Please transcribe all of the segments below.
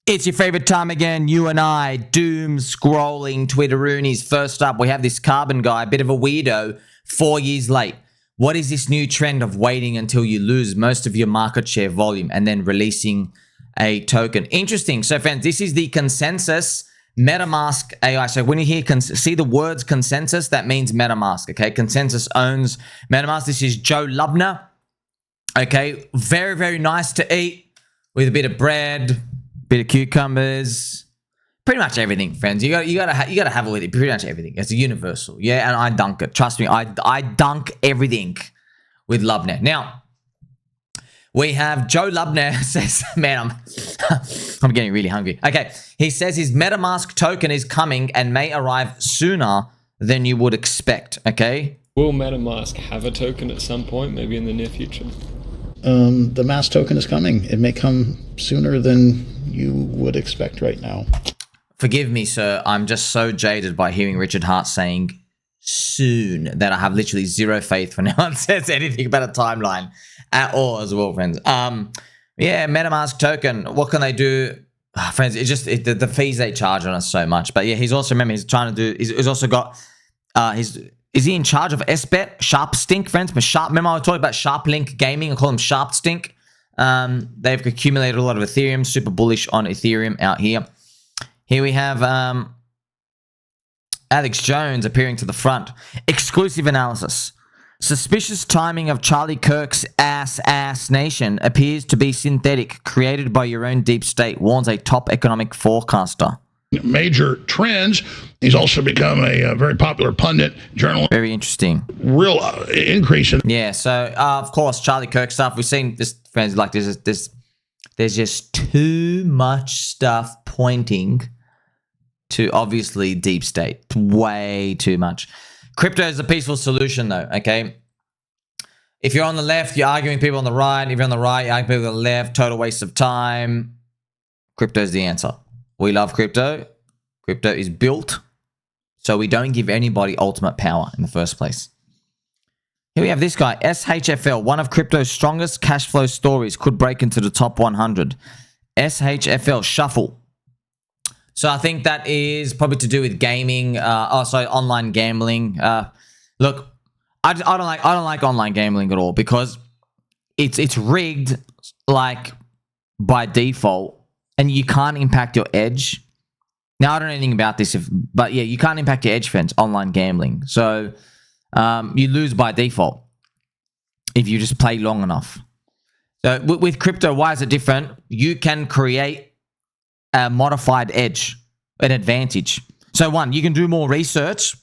It's your favorite time again, you and I, doom scrolling Twitteroonies. First up, we have this carbon guy, a bit of a weirdo, 4 years late. What is this new trend of waiting until you lose most of your market share volume and then releasing a token? Interesting. So friends, this is the consensus MetaMask AI. So when you hear see the words consensus, that means MetaMask, okay? Consensus owns MetaMask. This is Joe Lubner, okay? Very, very nice to eat with a bit of bread, bit of cucumbers, pretty much everything, friends. You gotta have with it pretty much everything. It's a universal, yeah. And I dunk it. Trust me, I dunk everything with Lubner. Now we have Joe Lubner says, man, I'm getting really hungry. Okay, he says his MetaMask token is coming and may arrive sooner than you would expect. Okay, will MetaMask have a token at some point, maybe in the near future? The MAS token is coming. It may come sooner than you would expect right now. Forgive me, sir. I'm just so jaded by hearing Richard Hart saying soon that I have literally zero faith when anyone says anything about a timeline at all as well, friends. Yeah, MetaMask token. What can they do? Friends, it's just the fees they charge on us so much. But yeah, he's also, remember, he's trying to do, he's also got is he in charge of SBet? Sharp Stink, friends? But Sharp, remember I was talking about Sharp Link Gaming? I call him Sharp Stink. They've accumulated a lot of Ethereum, super bullish on Ethereum out here. Here we have Alex Jones appearing to the front. Exclusive analysis. Suspicious timing of Charlie Kirk's ass nation appears to be synthetic, created by your own deep state, warns a top economic forecaster. Major trends. He's also become a very popular pundit, journalist. Very interesting. Real increase in. Yeah, so of course, Charlie Kirk stuff. We've seen this, friends, like there's just too much stuff pointing to obviously deep state. Way too much. Crypto is a peaceful solution though, okay? If you're on the left, you're arguing people on the right. If you're on the right, you're arguing people on the left. Total waste of time. Crypto is the answer. We love crypto. Crypto is built so we don't give anybody ultimate power in the first place. Here we have this guy, SHFL, one of crypto's strongest cash flow stories, could break into the top 100. SHFL, Shuffle. So I think that is probably to do with gaming. Online gambling. Look, I don't like online gambling at all because it's rigged like by default. And you can't impact your edge. Now, I don't know anything about this, but yeah, you can't impact your edge, friends, online gambling. So you lose by default if you just play long enough. So with crypto, why is it different? You can create a modified edge, an advantage. So one, you can do more research,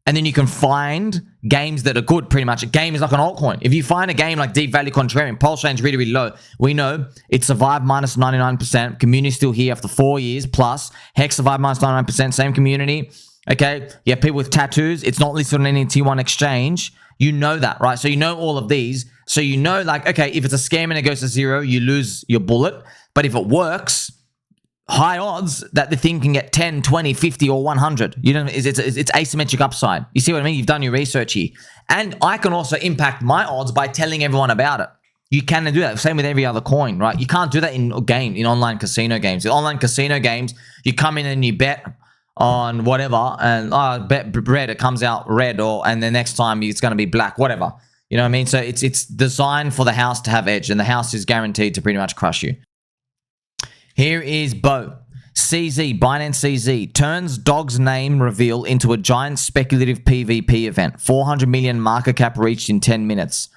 and then you can find games that are good, pretty much. A game is like an altcoin. If you find a game like Deep Value Contrarian, pulse range really, really low. We know it survived minus 99%. Community still here after 4 years plus. Hex survived minus 99%. Same community. Okay. You have people with tattoos. It's not listed on any T1 exchange. You know that, right? So you know all of these. So you know, like, okay, if it's a scam and it goes to zero, you lose your bullet. But if it works, high odds that the thing can get 10, 20, 50, or 100. You know, it's asymmetric upside. You see what I mean? You've done your research here. And I can also impact my odds by telling everyone about it. You can do that. Same with every other coin, right? You can't do that in online casino games. In online casino games, you come in and you bet on whatever, and bet red, it comes out red, and the next time it's going to be black, whatever. You know what I mean? So it's designed for the house to have edge, and the house is guaranteed to pretty much crush you. Here is Bo. CZ, Binance CZ, turns dog's name reveal into a giant speculative PvP event. 400 million market cap reached in 10 minutes.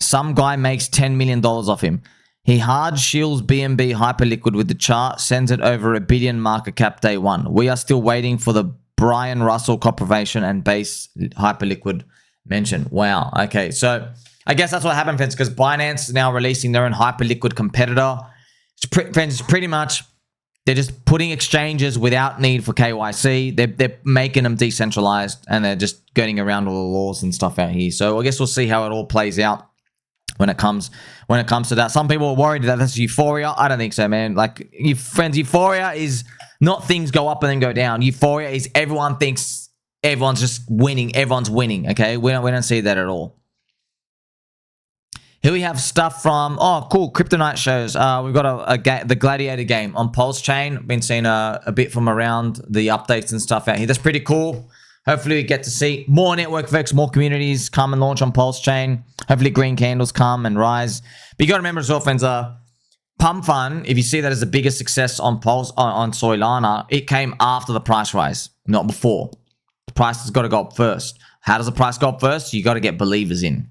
Some guy makes $10 million off him. He hard shields BNB HyperLiquid with the chart, sends it over $1 billion market cap day one. We are still waiting for the Brian Russell confirmation and base HyperLiquid mention. Wow. Okay, so I guess that's what happened, friends, because Binance is now releasing their own HyperLiquid competitor. Friends, pretty much they're just putting exchanges without need for KYC. They're making them decentralized, and they're just getting around all the laws and stuff out here. So I guess we'll see how it all plays out when it comes to that. Some people are worried that that's euphoria. I don't think so, man. Like, friends, euphoria is not things go up and then go down. Euphoria is everyone thinks everyone's just winning. Everyone's winning. Okay, we don't see that at all. Here we have stuff from, oh, cool, Crypto Night shows. We've got the Gladiator game on Pulse Chain. Been seeing a bit from around the updates and stuff out here. That's pretty cool. Hopefully we get to see more network effects, more communities come and launch on Pulse Chain. Hopefully green candles come and rise. But you got to remember as well, friends, Pump Fun, if you see that as the biggest success on Pulse on Solana, it came after the price rise, not before. The price has got to go up first. How does the price go up first? You got to get believers in.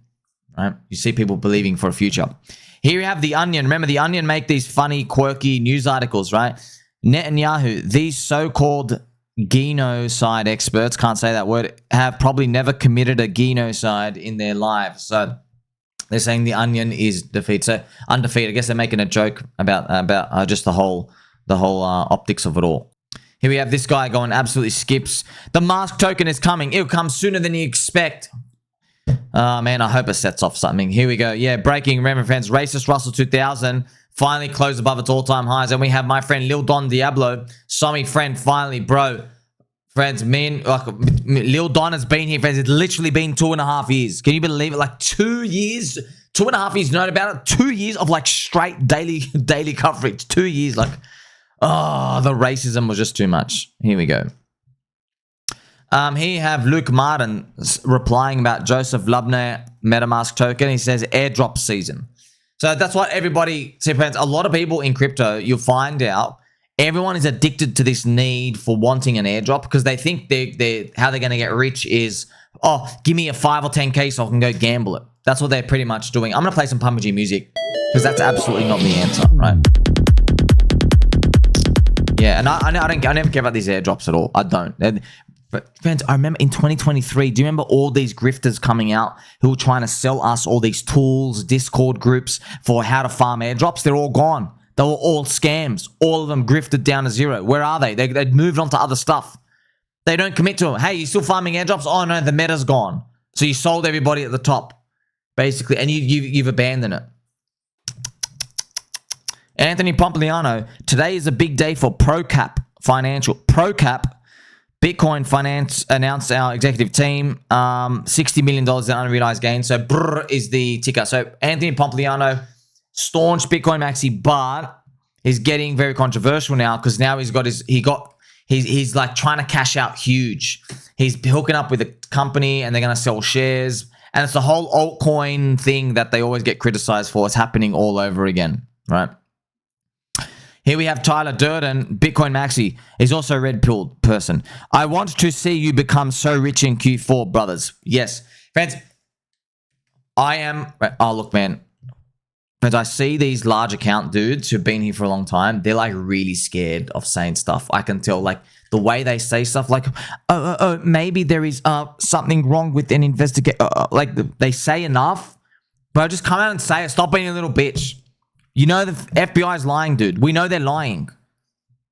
Right? You see people believing for a future. Here you have The Onion. Remember, The Onion make these funny, quirky news articles, right? Netanyahu, these so-called genocide experts, can't say that word, have probably never committed a genocide in their lives. So they're saying The Onion is defeated. So undefeated. I guess they're making a joke about just the whole optics of it all. Here we have this guy going absolutely skips. The Mask Token is coming. It'll come sooner than you expect. Oh, man, I hope it sets off something. Here we go. Yeah, breaking. Remember, friends, Racist Russell 2000 finally closed above its all-time highs. And we have my friend LilDonDiablo. Somi friend, finally, bro. Friends, Lil Don has been here, friends. It's literally been 2.5 years. Can you believe it? Like 2 years, 2.5 years, know about it? 2 years of like straight daily coverage. 2 years, like, oh, the racism was just too much. Here we go. Here you have Luke Martin replying about Joseph Lubner MetaMask Token. He says airdrop season. So that's what everybody, see, friends, a lot of people in crypto, you'll find out, everyone is addicted to this need for wanting an airdrop because they think how they're going to get rich is, oh, give me a 5 or 10K so I can go gamble it. That's what they're pretty much doing. I'm going to play some Pumpy music because that's absolutely not the answer, right? Yeah, and I never care about these airdrops at all. I don't. But friends, I remember in 2023, do you remember all these grifters coming out who were trying to sell us all these tools, Discord groups for how to farm airdrops? They're all gone. They were all scams. All of them grifted down to zero. Where are they? They'd moved on to other stuff. They don't commit to them. Hey, you still farming airdrops? Oh, no, the meta's gone. So you sold everybody at the top, basically, and you've abandoned it. Anthony Pompliano, today is a big day for ProCap Financial. ProCap Bitcoin Finance announced our executive team, $60 million in unrealized gains. So brr is the ticker. So Anthony Pompliano, staunch Bitcoin maxi, but he's getting very controversial now because now he's like trying to cash out huge. He's hooking up with a company and they're going to sell shares. And it's the whole altcoin thing that they always get criticized for. It's happening all over again, right? Here we have Tyler Durden, Bitcoin Maxi. He's also a red-pilled person. I want to see you become so rich in Q4, brothers. Yes. Friends, I am... Oh, look, man. Friends, I see these large account dudes who've been here for a long time. They're, like, really scared of saying stuff. I can tell, like, the way they say stuff, like, maybe there is something wrong with an investigation. Like, they say enough. But just come out and say it. Stop being a little bitch. You know the FBI is lying, dude. We know they're lying.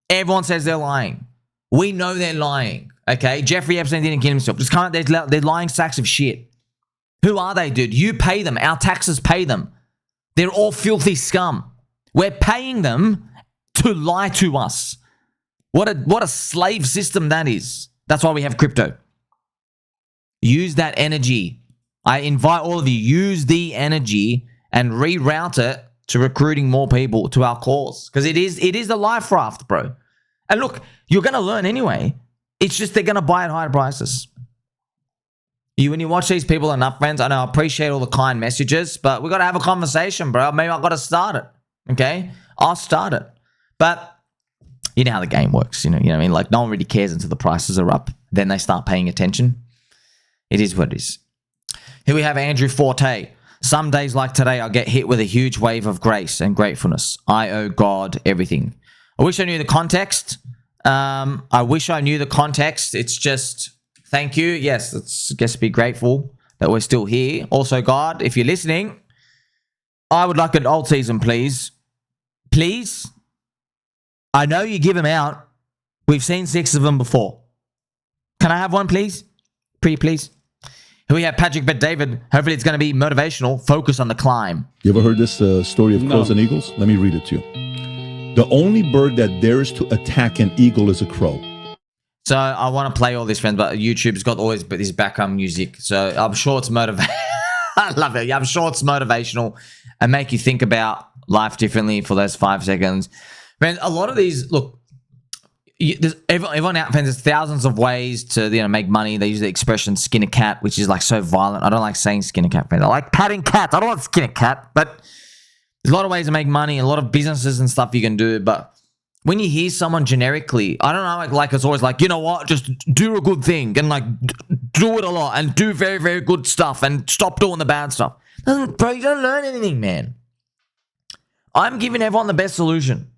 Everyone says they're lying. We know they're lying, okay? Jeffrey Epstein didn't kill himself. Just come out, they're lying sacks of shit. Who are they, dude? You pay them. Our taxes pay them. They're all filthy scum. We're paying them to lie to us. What a slave system that is. That's why we have crypto. Use that energy. I invite all of you, use the energy and reroute it to recruiting more people to our cause. Because it is the life raft, bro. And look, you're going to learn anyway. It's just they're going to buy at higher prices. When you watch these people enough, friends, I know I appreciate all the kind messages, but we got to have a conversation, bro. Maybe I've got to start it, okay? I'll start it. But you know how the game works, you know what I mean? Like, no one really cares until the prices are up. Then they start paying attention. It is what it is. Here we have Andrew Forte. Some days like today, I get hit with a huge wave of grace and gratefulness. I owe God everything. I wish I knew the context. It's just, thank you. Yes, let's just be grateful that we're still here. Also, God, if you're listening, I would like an Altseason, please. Please? I know you give them out. We've seen 6 of them before. Can I have one, please? Pretty please. Here we have Patrick Bet David. Hopefully it's going to be motivational. Focus on the climb. You ever heard this story of crows and eagles? Let me read it to you. The only bird that dares to attack an eagle is a crow. So I want to play all this, friends, but YouTube's got always this background music. So I'm sure it's motivational. I love it. Yeah, I'm sure it's motivational and make you think about life differently for those 5 seconds. Man, a lot of these, look, everyone out there's thousands of ways to make money. They use the expression skin a cat, which is like so violent. I don't like saying skin a cat, friends. I like patting cats. I don't want to skin a cat, but there's a lot of ways to make money, a lot of businesses and stuff you can do. But when you hear someone generically, I don't know, like it's always like, you know what, just do a good thing and like do it a lot and do very, very good stuff and stop doing the bad stuff. Bro, you don't learn anything, man. I'm giving everyone the best solution,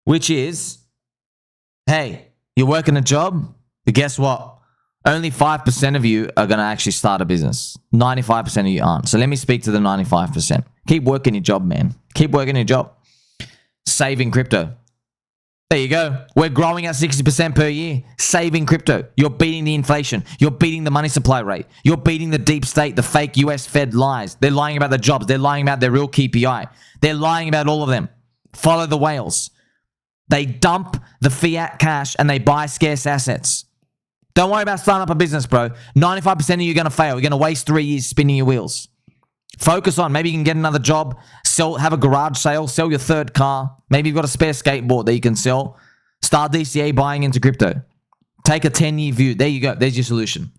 which is, hey, you're working a job, but guess what? Only 5% of you are going to actually start a business. 95% of you aren't. So let me speak to the 95%. Keep working your job, man. Keep working your job. Saving crypto. There you go. We're growing at 60% per year. Saving crypto. You're beating the inflation. You're beating the money supply rate. You're beating the deep state, the fake US Fed lies. They're lying about the jobs. They're lying about their real KPI. They're lying about all of them. Follow the whales. They dump the fiat cash and they buy scarce assets. Don't worry about starting up a business, bro. 95% of you are going to fail. You're going to waste 3 years spinning your wheels. Focus on, maybe you can get another job, have a garage sale, sell your third car. Maybe you've got a spare skateboard that you can sell. Start DCA buying into crypto. Take a 10-year view. There you go. There's your solution.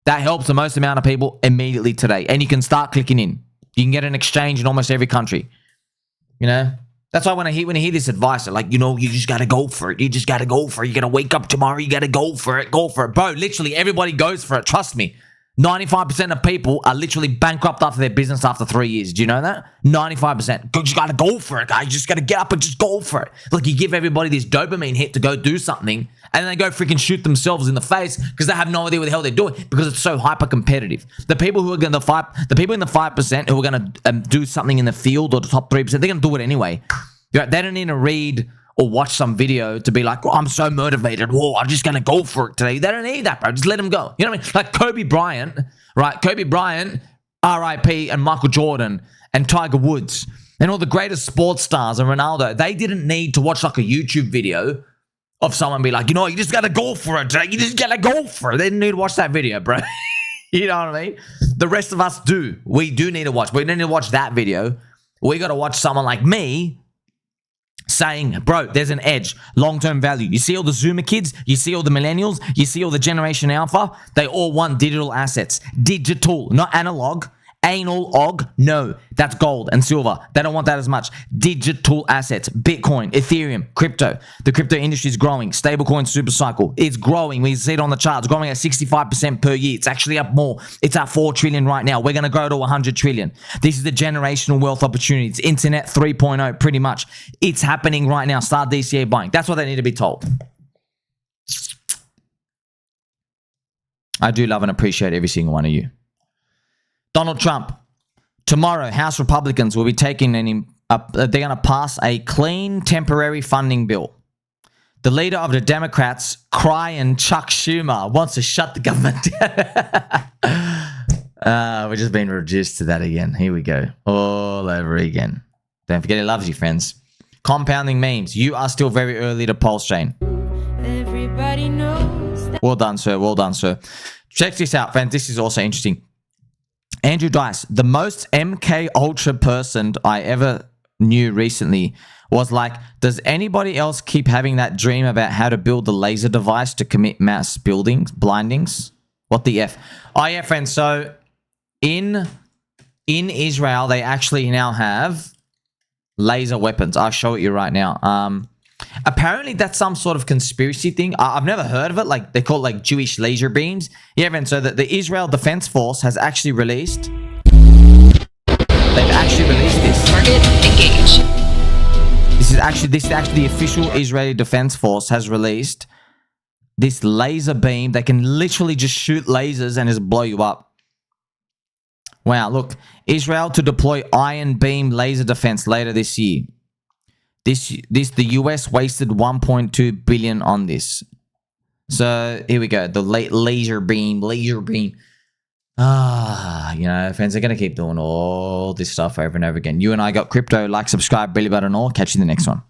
That helps the most amount of people immediately today. And you can start clicking in. You can get an exchange in almost every country. You know? That's why when I hear this advice, they're like, you just got to go for it. You just got to go for it. You got to wake up tomorrow. You got to go for it. Go for it. Bro, literally everybody goes for it. Trust me. 95% of people are literally bankrupt after their business after 3 years. Do you know that? 95%. You just got to go for it, guys. You just got to get up and just go for it. Like you give everybody this dopamine hit to go do something and then they go freaking shoot themselves in the face because they have no idea what the hell they're doing because it's so hyper competitive. The people who are going to the people in the 5% who are going to do something in the field or the top 3%, they're going to do it anyway. They don't need to read or watch some video to be like, oh, I'm so motivated. Whoa, I'm just going to go for it today. They don't need that, bro. Just let them go. You know what I mean? Like Kobe Bryant, right? Kobe Bryant, RIP, and Michael Jordan, and Tiger Woods, and all the greatest sports stars, and Ronaldo, they didn't need to watch like a YouTube video of someone be like, you just got to go for it today. You just got to go for it. They didn't need to watch that video, bro. You know what I mean? The rest of us do. We do need to watch. We don't need to watch that video. We got to watch someone like me saying, bro, there's an edge, long-term value. You see all the Zoomer kids, you see all the millennials, you see all the Generation Alpha, they all want digital assets. Digital, not analog. Anal, og, no. That's gold and silver. They don't want that as much. Digital assets, Bitcoin, Ethereum, crypto. The crypto industry is growing. Stablecoin super cycle. It's growing. We see it on the charts. It's growing at 65% per year. It's actually up more. It's at 4 trillion right now. We're going to go to 100 trillion. This is the generational wealth opportunity. It's Internet 3.0 pretty much. It's happening right now. Start DCA buying. That's what they need to be told. I do love and appreciate every single one of you. Donald Trump. Tomorrow, House Republicans will be taking they're going to pass a clean temporary funding bill. The leader of the Democrats, crying Chuck Schumer, wants to shut the government down. We're just being reduced to that again. Here we go. All over again. Don't forget he loves you, friends. Compounding memes. You are still very early to pulse chain. Everybody knows that. Well done, sir. Well done, sir. Check this out, friends. This is also interesting. Andrew Dice, the most MK Ultra person I ever knew recently was like, does anybody else keep having that dream about how to build the laser device to commit mass blindings? What the F? Oh yeah, friends. So in Israel, they actually now have laser weapons. I'll show it you right now. Apparently that's some sort of conspiracy thing. I've never heard of it. Like they call it like Jewish laser beams. Yeah, man. So the Israel Defense Force has actually released. They've actually released this. Target engage. This is actually the official Israeli Defense Force has released this laser beam. They can literally just shoot lasers and just blow you up. Wow, look. Israel to deploy iron beam laser defense later this year. The US wasted 1.2 billion on this. So here we go. The laser beam. Friends are going to keep doing all this stuff over and over again. You and I got crypto. Like, subscribe, belly button all. Catch you in the next one.